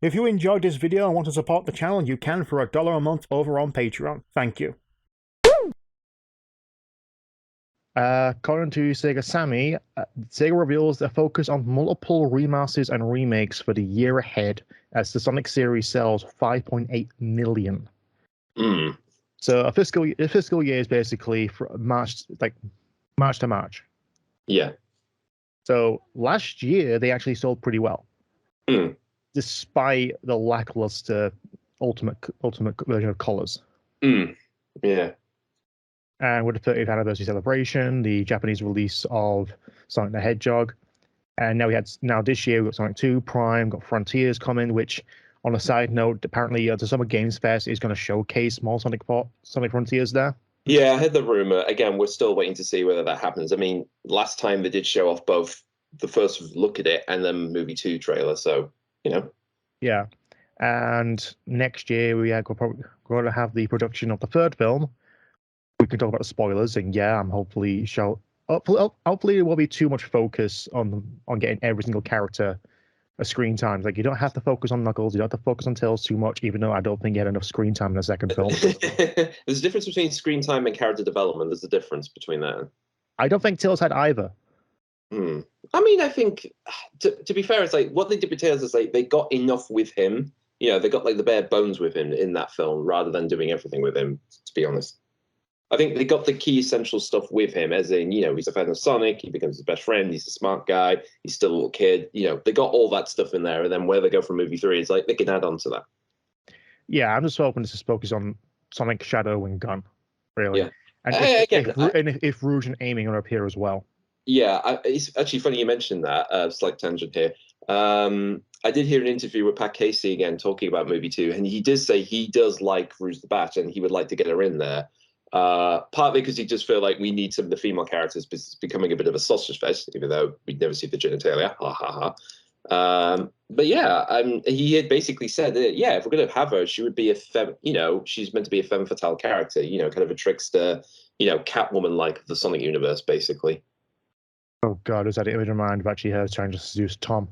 If you enjoyed this video and want to support the channel, you can for $1 a month over on Patreon. Thank you. According to Sega Sammy, Sega reveals their focus on multiple remasters and remakes for the year ahead as the Sonic series sells 5.8 million. So a fiscal year is basically from March to March. Yeah. So last year they actually sold pretty well, despite the lackluster ultimate version of Colors. Yeah. And with the 30th anniversary celebration, the Japanese release of Sonic the Hedgehog, and now this year we've got Sonic 2 Prime, got Frontiers coming, which on a side note, apparently the Summer Games Fest is going to showcase more Sonic Frontiers there. Yeah, I heard the rumor. Again, we're still waiting to see whether that happens. I mean, last time they did show off both the first look at it and then movie 2 trailer, so, you know. Yeah. And next year we're probably going to have the production of the third film. We can talk about the spoilers, and yeah, hopefully it won't be too much focus on getting every single character a screen time. Like, you don't have to focus on Knuckles, you don't have to focus on Tails too much, even though I don't think he had enough screen time in the second film. There's a difference between screen time and character development. There's a difference between that. I don't think Tails had either. I mean, I think to be fair, it's like what they did with Tails is like they got enough with him. You know, they got like the bare bones with him in that film rather than doing everything with him, to be honest. I think they got the key essential stuff with him, as in, you know, he's a fan of Sonic, he becomes his best friend, he's a smart guy, he's still a little kid. You know, they got all that stuff in there, and then where they go from movie 3, it's like they can add on to that. Yeah, I'm just hoping this is focused on Sonic, Shadow, and Gun, really. Yeah. And if Rouge and Aiming will appear as well. Yeah, it's actually funny you mentioned that. Slight tangent here. I did hear an interview with Pat Casey again talking about movie 2, and he did say he does like Rouge the Bat, and he would like to get her in there. Partly because he just feel like we need some of the female characters becoming a bit of a sausage fest, even though we'd never see the genitalia. Ha ha ha. But yeah, he had basically said that, yeah, if we're going to have her, she would be she's meant to be a femme fatale character, you know, kind of a trickster, you know, Catwoman-like of the Sonic universe, basically. Oh God, was that image in mind of actually her trying to seduce Tom?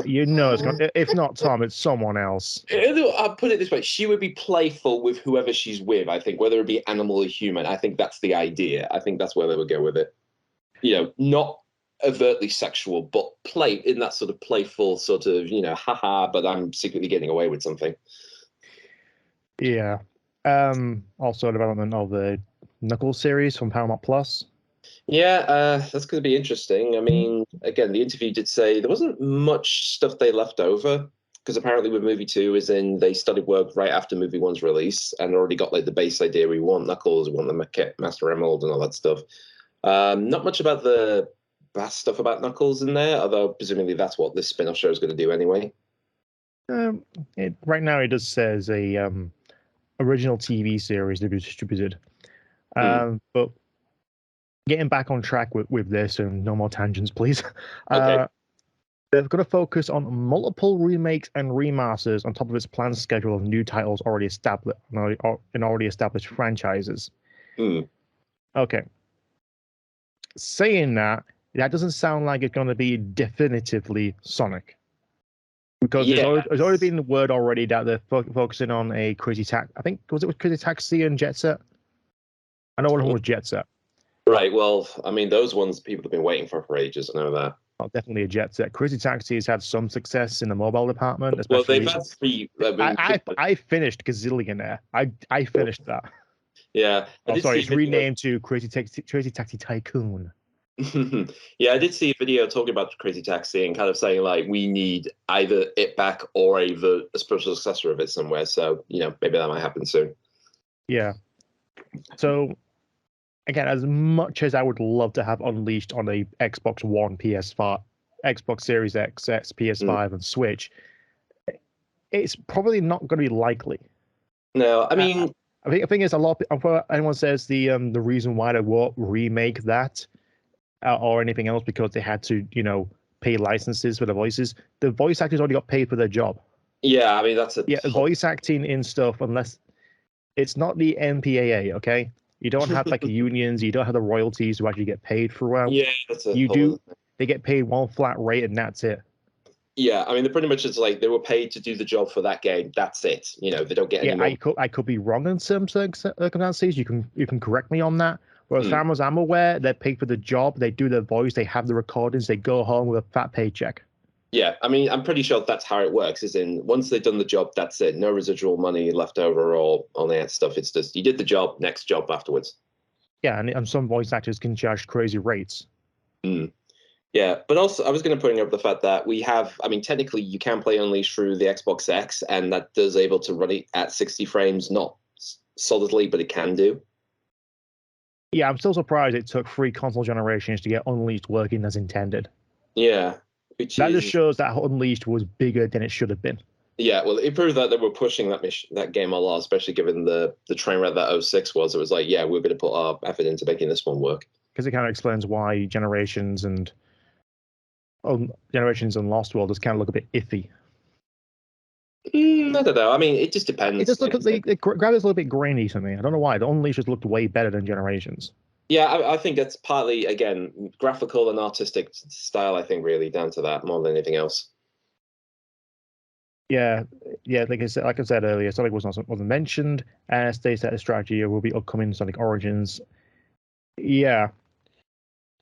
You know, if not Tom, it's someone else. I'll put it this way: she would be playful with whoever she's with. I think, whether it be animal or human. I think that's the idea. I think that's where they would go with it. You know, not overtly sexual, but play in that sort of playful sort of, you know, haha, but I'm secretly getting away with something. Yeah. Also, development of the Knuckles series from Paramount Plus. Yeah, that's going to be interesting. I mean, again, the interview did say there wasn't much stuff they left over, because apparently with movie 2 is in they started work right after movie 1's release and already got like the base idea. We want Knuckles, we want the Master Emerald and all that stuff. Not much about the best stuff about Knuckles in there, although presumably that's what this spin-off show is going to do anyway. Right now it just says a original TV series to be distributed. But getting back on track with this, and no more tangents, please. Okay. They're going to focus on multiple remakes and remasters on top of its planned schedule of new titles already established in already established franchises. Okay. Saying that doesn't sound like it's going to be definitively Sonic, because there's already been word already that they're focusing on a Crazy Taxi. I think was it Crazy Taxi and Jet Set? I know one of them was Jet Set. Right. Well, I mean, those ones people have been waiting for ages. I know that. Oh, definitely a Jet Set. Crazy Taxi has had some success in the mobile department. Well, they've had 3. I finished Gazillionaire. I finished that. Yeah. Oh, sorry, it's renamed to Crazy Taxi Tycoon. Yeah, I did see a video talking about Crazy Taxi and kind of saying like we need either it back or a spiritual successor of it somewhere. So, you know, maybe that might happen soon. Yeah. So again, as much as I would love to have Unleashed on a Xbox One, PS5, Xbox Series X, PS5, and Switch, it's probably not going to be likely. No, I mean, I think the thing is, a lot of anyone says the reason why they won't remake that or anything else because they had to, you know, pay licenses for the voices. The voice actors already got paid for their job. Yeah, I mean that's voice acting in stuff, unless it's not the MPAA, okay? You don't have like the unions, you don't have the royalties to actually get paid throughout. Yeah, that's you do. they get paid one flat rate and that's it. Yeah, I mean, they're pretty much just like they were paid to do the job for that game. That's it. You know, they don't get any more. I could be wrong in some circumstances. You can correct me on that. But as far as I'm aware, they're paid for the job. They do their voice. They have the recordings. They go home with a fat paycheck. Yeah, I mean, I'm pretty sure that's how it works. Is in once they've done the job, that's it. No residual money left over or on that stuff. It's just you did the job, next job afterwards. Yeah, and some voice actors can charge crazy rates. Yeah, but also I was going to bring up the fact that we have, I mean, technically you can play Unleashed through the Xbox X, and that does able to run it at 60 frames, not solidly, but it can do. Yeah, I'm still surprised it took 3 console generations to get Unleashed working as intended. Yeah, that just shows that Unleashed was bigger than it should have been. Yeah, well, it proved that they were pushing that game a lot, especially given the train wreck that 06 was. It was like, yeah, we're going to put our effort into making this one work. Because it kind of explains why Generations and Lost World just kind of look a bit iffy. I don't know. I mean, it just depends. It just look the graphics a little bit grainy to me. I don't know why. The Unleashed just looked way better than Generations. Yeah, I think that's partly, again, graphical and artistic style, I think, really, down to that more than anything else. Yeah, like I said earlier, Sonic wasn't mentioned, and states that a strategy will be upcoming Sonic Origins. Yeah.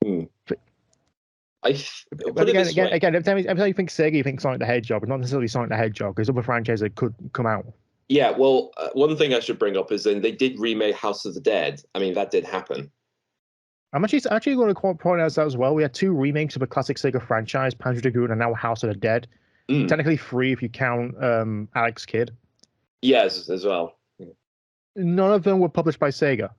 But again, every time you think Sega, you think Sonic the Hedgehog, but not necessarily Sonic the Hedgehog, because other franchises could come out. Yeah, well, one thing I should bring up is then they did remake House of the Dead. I mean, that did happen. I'm actually going to point out that as well. We had 2 remakes of a classic Sega franchise, Panzer Dragoon and now House of the Dead. Technically 3 if you count Alex Kidd. Yes, as well. None of them were published by Sega.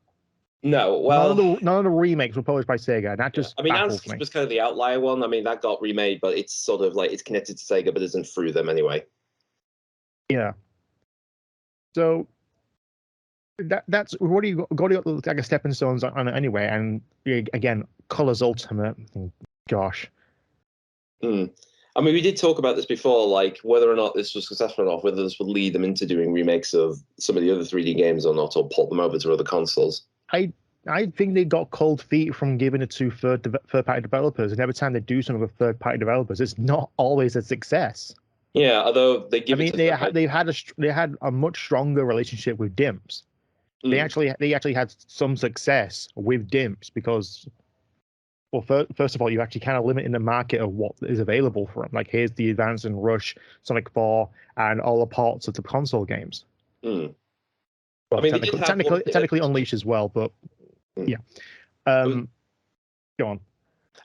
No, well, none of the remakes were published by Sega, and that just baffles me. It was kind of the outlier one. I mean, that got remade, but it's sort of like it's connected to Sega, but isn't through them anyway. Yeah. So that's what you got to look like a stepping stones on it anyway. And again, Colors Ultimate. Gosh. I mean, we did talk about this before, like whether or not this was successful or not, whether this would lead them into doing remakes of some of the other 3D games or not, or port them over to other consoles. I think they got cold feet from giving it to third-party developers, and every time they do something with third-party developers, it's not always a success. Yeah, although they give. They had a much stronger relationship with Dimps. They actually had some success with Dimps because, well, first of all, you actually kind of limit in the market of what is available for them. Like here's the Advance and Rush, Sonic 4, and all the parts of the console games. Well, I mean, technically Unleashed as well, but yeah. Go on.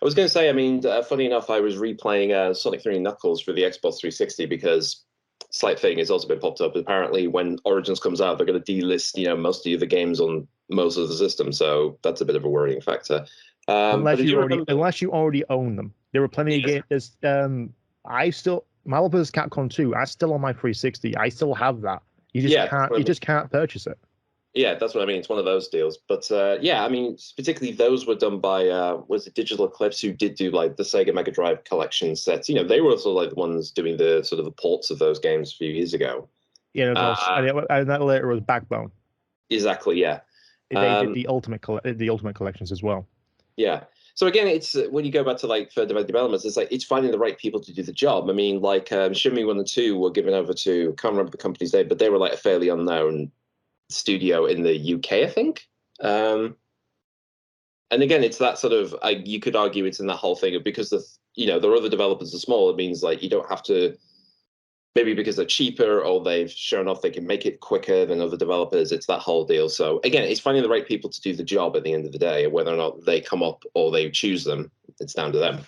I was going to say, I mean, funny enough, I was replaying Sonic 3 Knuckles for the Xbox 360 because slight thing has also been popped up. Apparently, when Origins comes out, they're going to delist, most of the games on most of the systems. So that's a bit of a worrying factor. Unless you already own them. There were plenty of games. Marvel vs. Capcom 2. I still on my 360. I still have that. You just can't purchase it. Yeah, that's what I mean. It's one of those deals. But yeah, I mean, particularly those were done by was it Digital Eclipse, who did do like the Sega Mega Drive collection sets. They were also like the ones doing the sort of the ports of those games a few years ago. Yeah, and that later was Backbone. Exactly. Yeah. They did the ultimate collections as well. Yeah. So again, it's when you go back to like further developments, it's like it's finding the right people to do the job. I mean, like Shinmu 1 and 2 were given over to, can't remember the company's name, but they were like a fairly unknown studio in the UK, I think. And again, it's that sort of you could argue it's in that whole thing of because their other developers are small. It means like you don't have to, maybe because they're cheaper or they've shown off they can make it quicker than other developers. It's that whole deal. So again, it's finding the right people to do the job at the end of the day. Whether or not they come up or they choose them, it's down to them.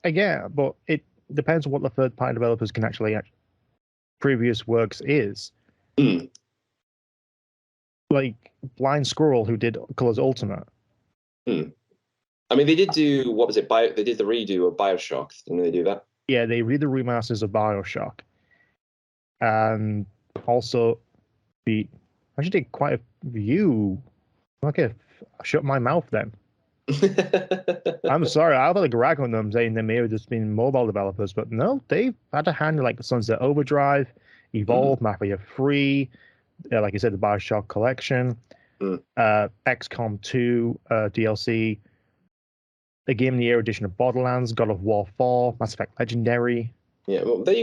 But it depends on what the third-party developers can actually previous works is. Like Blind Squirrel, who did Colors Ultimate. I mean, they did do, what was it? They did the redo of BioShock. Didn't they do that? Yeah, they redid the remasters of BioShock. And also, I actually did quite a few. Okay, shut my mouth then. I'm sorry, I've had a rag on them saying they may have just been mobile developers, but no, they've had a hand in like Sunset Overdrive, Evolve, Mafia 3, like I said, the BioShock collection, XCOM 2 DLC, the Game of the Year edition of Borderlands, God of War 4, Mass Effect Legendary. Yeah, well, there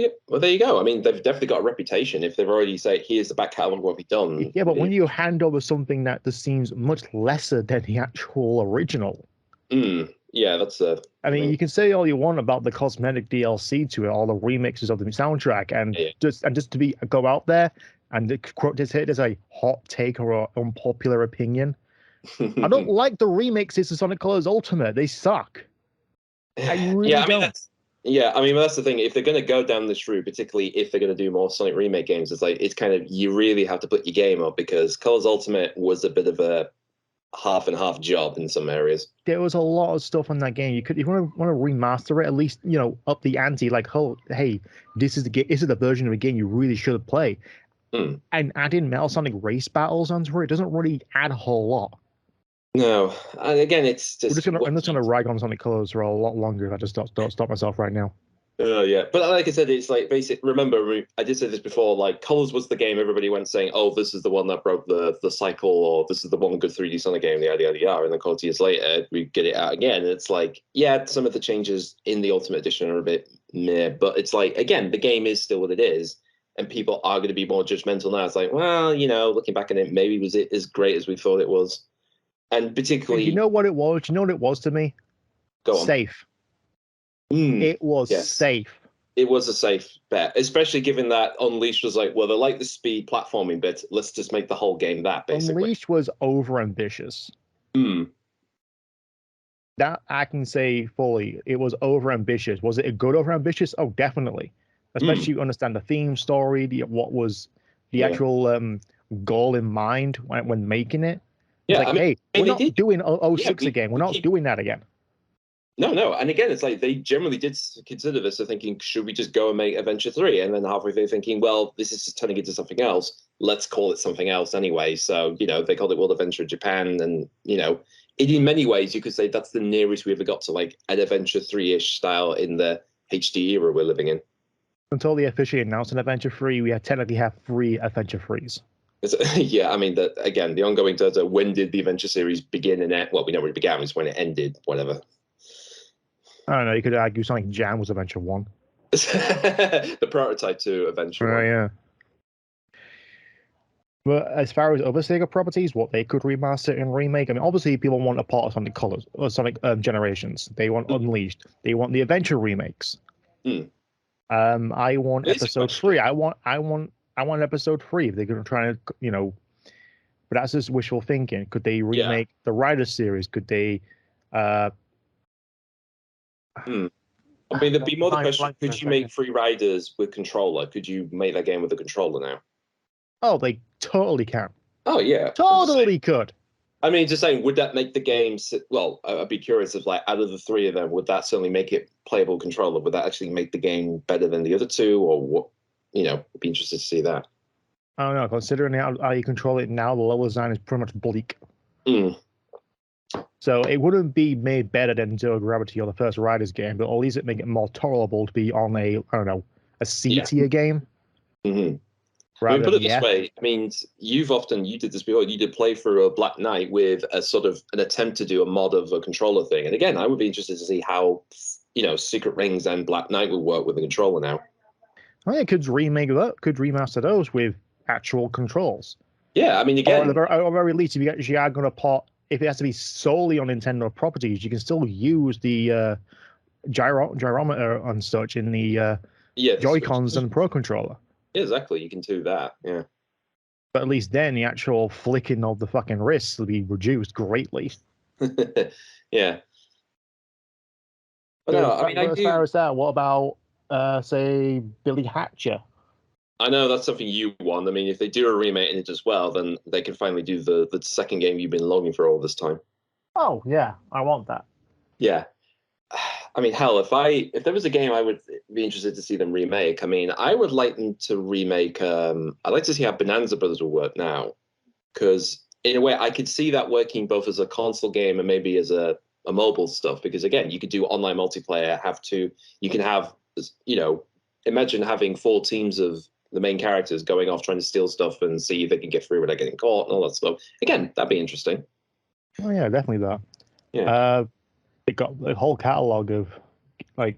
you go. I mean, they've definitely got a reputation. If they've already said, "Here's the back catalog, what we've done." Yeah, but when you hand over something that just seems much lesser than the actual original. Yeah, that's I mean, you can say all you want about the cosmetic DLC to it, all the remixes of the soundtrack, and just to go out there and quote this here as a hot take or an unpopular opinion. I don't like the remixes of Sonic Colors Ultimate. They suck. I really don't. I mean, that's the thing. If they're going to go down this route, particularly if they're going to do more Sonic remake games, it's kind of, you really have to put your game up, because Colors Ultimate was a bit of a half and half job in some areas. There was a lot of stuff on that game. If you want to remaster it, at least up the ante. Like, oh, hey, this is the version of the game you really should play. And adding Metal Sonic race battles onto it doesn't really add a whole lot. No, and again, it's just. I'm just gonna rag on Sonic Colors for a lot longer if I just don't stop myself right now. Yeah, but like I said, it's like basic. Remember, I did say this before. Like, Colors was the game everybody went saying, "Oh, this is the one that broke the cycle," or "This is the one good 3D Sonic game." Yada yada yada. And then a couple years later, we get it out again. And it's like, yeah, some of the changes in the Ultimate Edition are a bit meh, but it's like, again, the game is still what it is, and people are going to be more judgmental now. It's like, well, looking back at it, maybe was it as great as we thought it was. And particularly, you know what it was? You know what it was to me? Go on. Safe. It was safe. It was a safe bet, especially given that Unleashed was like, well, they like the speed platforming bit. Let's just make the whole game that, basically. Unleashed was overambitious. That I can say fully. It was overambitious. Was it a good overambitious? Oh, definitely. Especially you understand the theme story, what was the actual goal in mind when making it. It's like, hey, we're not doing 06 again. We're not doing that again. No. And again, it's like they generally did consider this. They're thinking, should we just go and make Adventure 3? And then halfway through thinking, well, this is just turning into something else. Let's call it something else anyway. So, they called it World Adventure Japan. And, in many ways, you could say that's the nearest we ever got to like an Adventure 3-ish style in the HD era we're living in. Until they officially announced an Adventure 3, we technically have 3 Adventure 3s. Yeah, I mean, the ongoing data, when did the Adventure series begin and end? Well, we know when it began, it's when it ended, whatever. I don't know, you could argue Sonic Jam was Adventure 1. The prototype to Adventure 1. Yeah. But as far as other Sega properties, what they could remaster and remake, I mean, obviously people want a part of Sonic Colors or Sonic Generations. They want Unleashed. They want the Adventure remakes. I want Episode 3. I want Episode 3 if they're going to try to, but that's just wishful thinking. Could they remake the Riders series? Could they? I mean, there'd be more the question: could you make 3 Riders with controller? Could you make that game with a controller now? Oh, they totally can. Oh yeah, totally could. I mean, just saying, would that make the game? Well, I'd be curious if, like, out of the 3 of them, would that certainly make it playable controller? Would that actually make the game better than the other 2, or what? I'd be interested to see that. I don't know. Considering how you control it now, the level design is pretty much bleak. So it wouldn't be made better than Zero Gravity or the first Riders game, but at least it make it more tolerable to be on a C tier game. I mean, put it this way. I mean, you did this before. You did play through a Black Knight with a sort of an attempt to do a mod of a controller thing. And again, I would be interested to see how Secret Rings and Black Knight would work with a controller now. I think it could remaster those with actual controls. Yeah, I mean, again, or at the very least, if you actually are going to port, if it has to be solely on Nintendo properties, you can still use the gyrometer and such in the Joy-Cons and Pro Controller. Yeah, exactly. You can do that. Yeah. But at least then the actual flicking of the fucking wrists will be reduced greatly. Yeah. But no, I mean, as far as that, what about say Billy Hatcher? I know that's something you want. I mean, if they do a remake and it does well, then they can finally do the second game you've been longing for all this time. Oh yeah, I want that. Yeah. I mean, hell, if there was a game I would be interested to see them remake, I mean, I would like them to remake. I'd like to see how Bonanza Brothers will work now, because in a way I could see that working both as a console game and maybe as a mobile stuff. Because again, you could do online multiplayer. You can have, imagine having 4 teams of the main characters going off trying to steal stuff and see if they can get through without getting caught and all that stuff. Again, that'd be interesting. Oh yeah, definitely that. Yeah. They got a whole catalog of like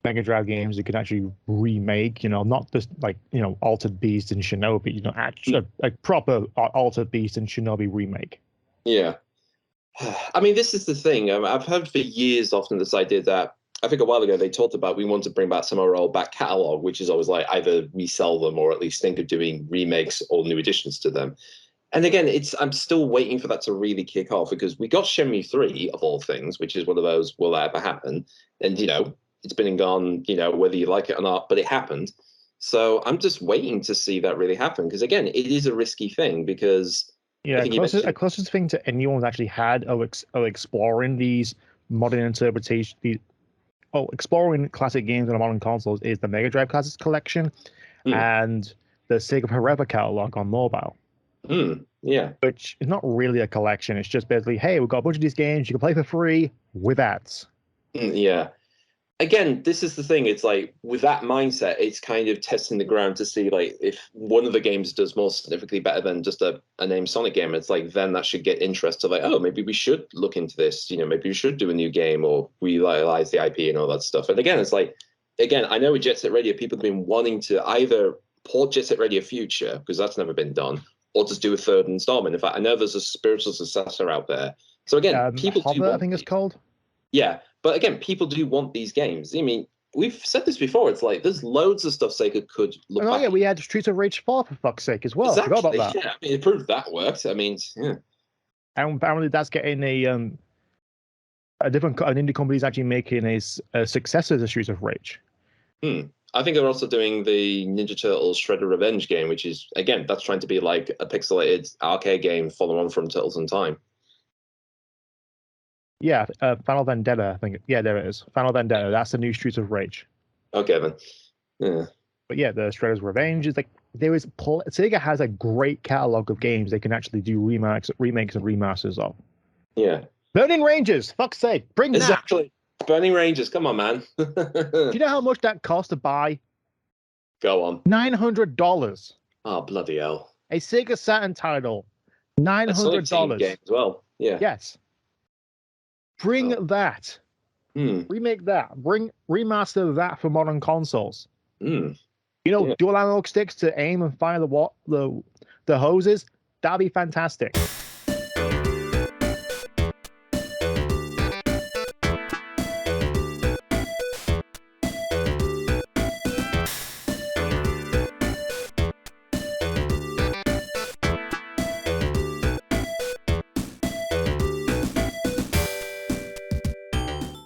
Mega Drive games you can actually remake. Not just like Altered Beast and Shinobi. Actually a proper Altered Beast and Shinobi remake. Yeah. I mean, this is the thing. I've heard for years often this idea that I think a while ago they talked about we want to bring back some of our old back catalog, which is always like either resell them or at least think of doing remakes or new additions to them. And again, I'm still waiting for that to really kick off because we got Shenmue 3 of all things, which is one of those will that ever happen? And it's been and gone, whether you like it or not, but it happened. So I'm just waiting to see that really happen because again, it is a risky thing because yeah, closest thing to anyone's actually had of exploring these modern interpretations, exploring classic games on modern consoles is the Mega Drive Classics collection and the Sega Forever catalog on mobile. Yeah. Which is not really a collection. It's just basically, hey, we've got a bunch of these games you can play for free with ads. Yeah. Again, this is the thing. It's like with that mindset, it's kind of testing the ground to see like if one of the games does more significantly better than just a named Sonic game. It's like then that should get interest of like, oh, maybe we should look into this. Maybe we should do a new game or realize the IP and all that stuff. And again, it's like, I know with Jet Set Radio, people have been wanting to either port Jet Set Radio Future because that's never been done, or just do a third installment. In fact, I know there's a spiritual successor out there. So again, people Hover, I think it's called. Yeah, but again, people do want these games. I mean, we've said this before. It's like there's loads of stuff Sega could look back. Yeah, we had Streets of Rage 4 for fuck's sake as well. Exactly. I forgot about that. Yeah, I mean, it proved that worked. I mean, yeah. And apparently, that's getting an indie company's actually making a successor to Streets of Rage. I think they're also doing the Ninja Turtles Shredder Revenge game, which is again that's trying to be like a pixelated arcade game follow on from Turtles in Time. Yeah, Final Vendetta, I think. Yeah, there it is. Final Vendetta. That's the new Streets of Rage. Okay, then. Yeah. But yeah, the Shredder's Revenge is like Sega has a great catalog of games they can actually do remakes and remasters of. Yeah. Burning Rangers, fuck's sake, bring exactly. That. Burning Rangers, come on, man. Do you know how much that cost to buy? Go on. $900. Oh, bloody hell. A Sega Saturn title. $900. Game as well. Yeah. Yes. Bring that. Remake that. Remaster that for modern consoles. Dual analog sticks to aim and fire the hoses. That'd be fantastic.